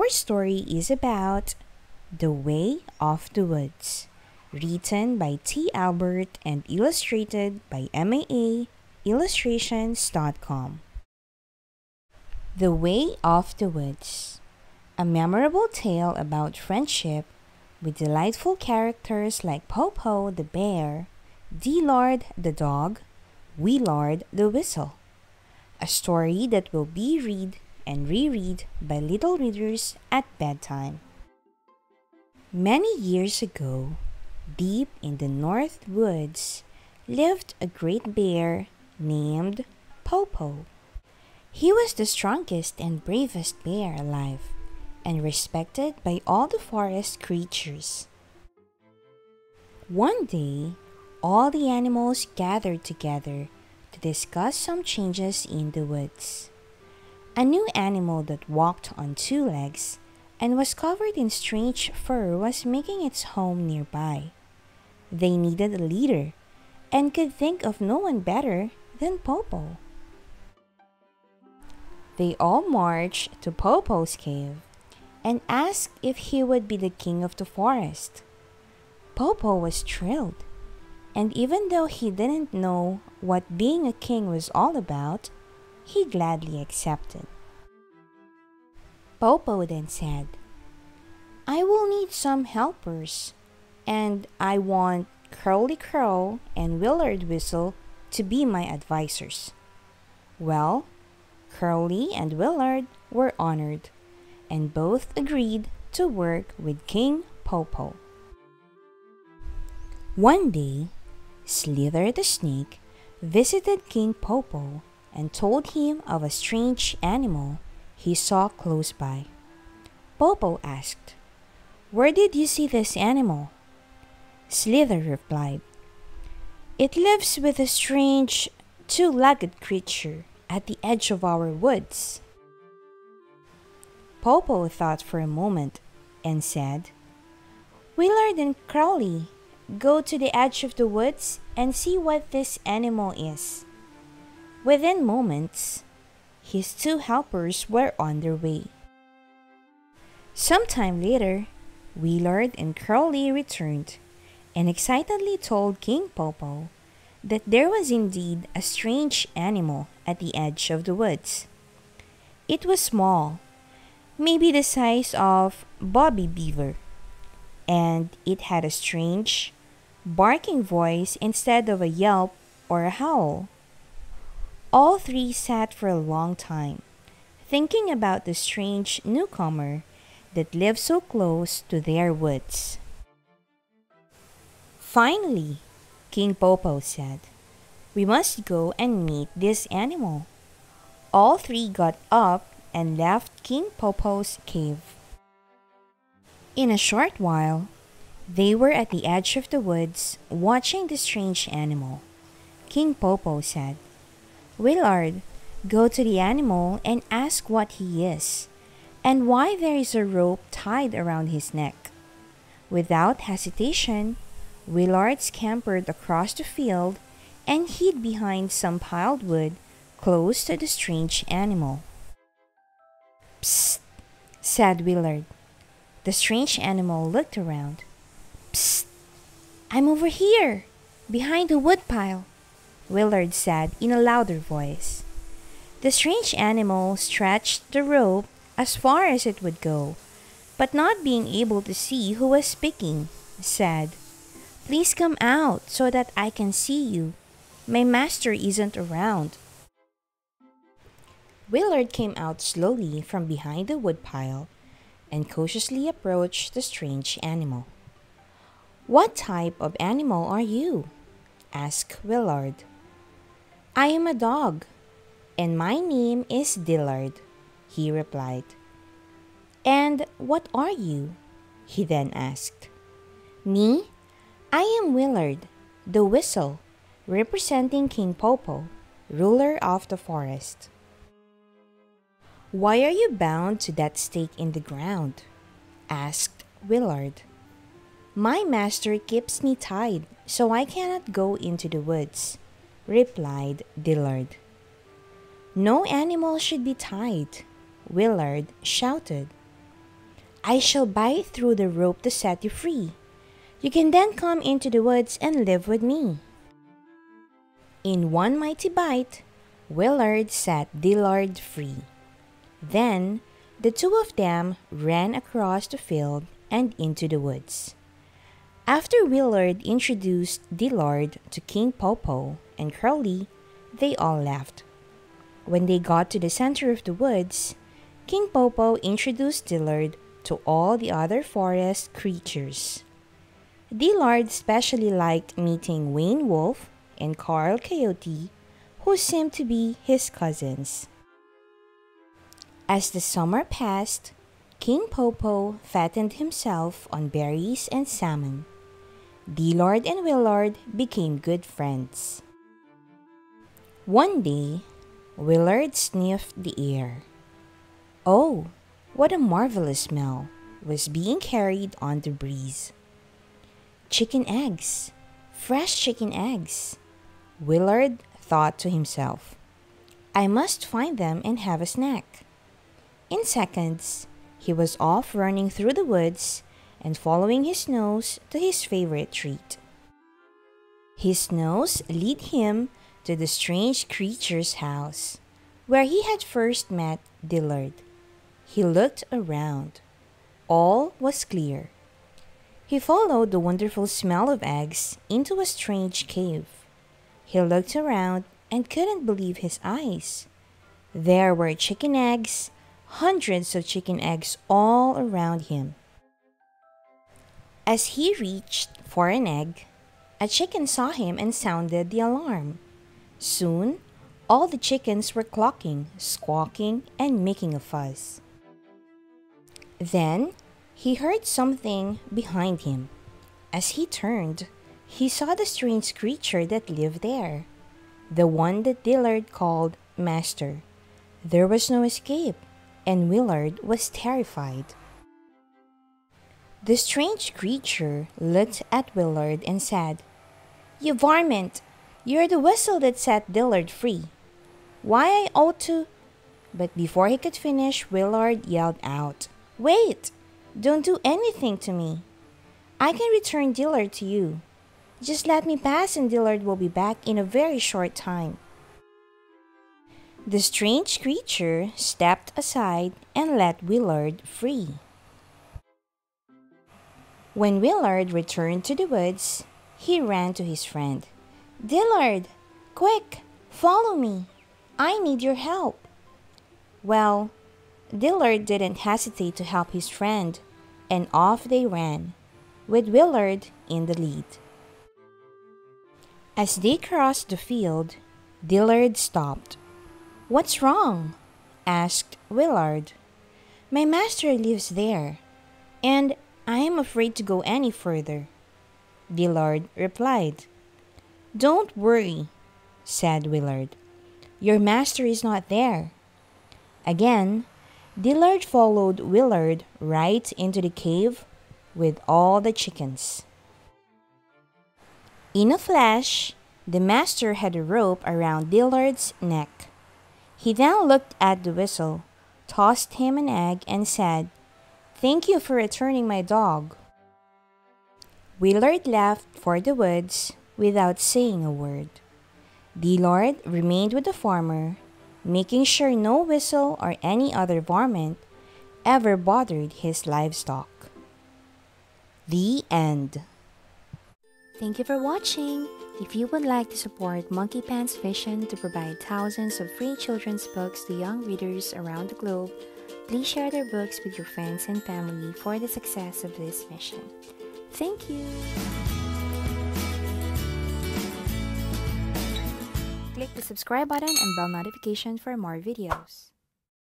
Our story is about The Way of the Woods, written by T. Albert and illustrated by MAA Illustrations.com. The Way of the Woods, a memorable tale about friendship with delightful characters like Popo the bear, D-Lord the dog, Wee-Lord the whistle. A story that will be read and reread by little readers at bedtime. Many years ago, deep in the North Woods, lived a great bear named Popo. He was the strongest and bravest bear alive, and respected by all the forest creatures. One day, all the animals gathered together to discuss some changes in the woods. A new animal that walked on two legs and was covered in strange fur was making its home nearby. They needed a leader and could think of no one better than Popo. They all marched to Popo's cave and asked if he would be the king of the forest. Popo was thrilled, and even though he didn't know what being a king was all about, he gladly accepted. Popo then said, "I will need some helpers, and I want Curly Crow and Willard Whistle to be my advisors." Well, Curly and Willard were honored, and both agreed to work with King Popo. One day, Slither the snake visited King Popo and told him of a strange animal he saw close by. Popo asked, "Where did you see this animal?" Slither replied, "It lives with a strange two-legged creature at the edge of our woods." Popo thought for a moment and said, "Willard and Crowley, go to the edge of the woods and see what this animal is." Within moments, his two helpers were on their way. Sometime later, Willard and Crowley returned and excitedly told King Popo that there was indeed a strange animal at the edge of the woods. It was small, maybe the size of Bobby Beaver, and it had a strange, barking voice instead of a yelp or a howl. All three sat for a long time, thinking about the strange newcomer that lived so close to their woods. Finally, King Popo said, "We must go and meet this animal." All three got up and left King Popo's cave. In a short while, they were at the edge of the woods watching the strange animal. King Popo said, "Willard, go to the animal and ask what he is, and why there is a rope tied around his neck." Without hesitation, Willard scampered across the field and hid behind some piled wood close to the strange animal. "Psst," said Willard. The strange animal looked around. "Psst, I'm over here, behind the woodpile," Willard said in a louder voice. The strange animal stretched the rope as far as it would go, but not being able to see who was speaking, said, "Please come out so that I can see you. My master isn't around." Willard came out slowly from behind the woodpile and cautiously approached the strange animal. "What type of animal are you?" asked Willard. "I am a dog, and my name is Dillard," he replied. "And what are you?" he then asked. "Me? I am Willard, the whistle, representing King Popo, ruler of the forest." "Why are you bound to that stake in the ground?" asked Willard. "My master keeps me tied, so I cannot go into the woods," replied Dillard. "No animal should be tied," Willard shouted. I shall bite through the rope to set you free. You can then come into the woods and live with me." In one mighty bite, Willard set Dillard free. Then the two of them ran across the field and into the woods. After Willard introduced Dillard to King Popo and Curly, they all left. When they got to the center of the woods, King Popo introduced Dillard to all the other forest creatures. Dillard especially liked meeting Wayne Wolf and Carl Coyote, who seemed to be his cousins. As the summer passed, King Popo fattened himself on berries and salmon. Dillard and Willard became good friends. One day, Willard sniffed the air. Oh, what a marvelous smell was being carried on the breeze. Chicken eggs, fresh chicken eggs. Willard thought to himself, I must find them and have a snack. In seconds, he was off running through the woods and following his nose to his favorite treat. His nose led him to the strange creature's house, where he had first met Dillard. He looked around. All was clear. He followed the wonderful smell of eggs into a strange cave. He looked around and couldn't believe his eyes. There were chicken eggs, hundreds of chicken eggs all around him. As he reached for an egg, a chicken saw him and sounded the alarm. Soon, all the chickens were clucking, squawking, and making a fuss. Then, he heard something behind him. As he turned, he saw the strange creature that lived there, the one that Dillard called Master. There was no escape, and Willard was terrified. The strange creature looked at Willard and said, "You varmint! You're the whistle that set Dillard free. Why I ought to—" But before he could finish, Willard yelled out, "Wait! Don't do anything to me. I can return Dillard to you. Just let me pass and Dillard will be back in a very short time." The strange creature stepped aside and let Willard free. When Willard returned to the woods, he ran to his friend. "Dillard, quick, follow me. I need your help." Well, Dillard didn't hesitate to help his friend, and off they ran, with Willard in the lead. As they crossed the field, Dillard stopped. "What's wrong?" asked Willard. "My master lives there, and I am afraid to go any further," Dillard replied. "Don't worry," said Willard. "Your master is not there." Again, Dillard followed Willard right into the cave with all the chickens. In a flash, the master had a rope around Dillard's neck. He then looked at the whistle, tossed him an egg, and said, "Thank you for returning my dog." Willard left for the woods without saying a word. Dillard remained with the farmer, making sure no whistle or any other varmint ever bothered his livestock. The end. Thank you for watching. If you would like to support Monkey Pants Vision to provide thousands of free children's books to young readers around the globe, please share their books with your friends and family for the success of this mission. Thank you. Click the subscribe button and bell notification for more videos.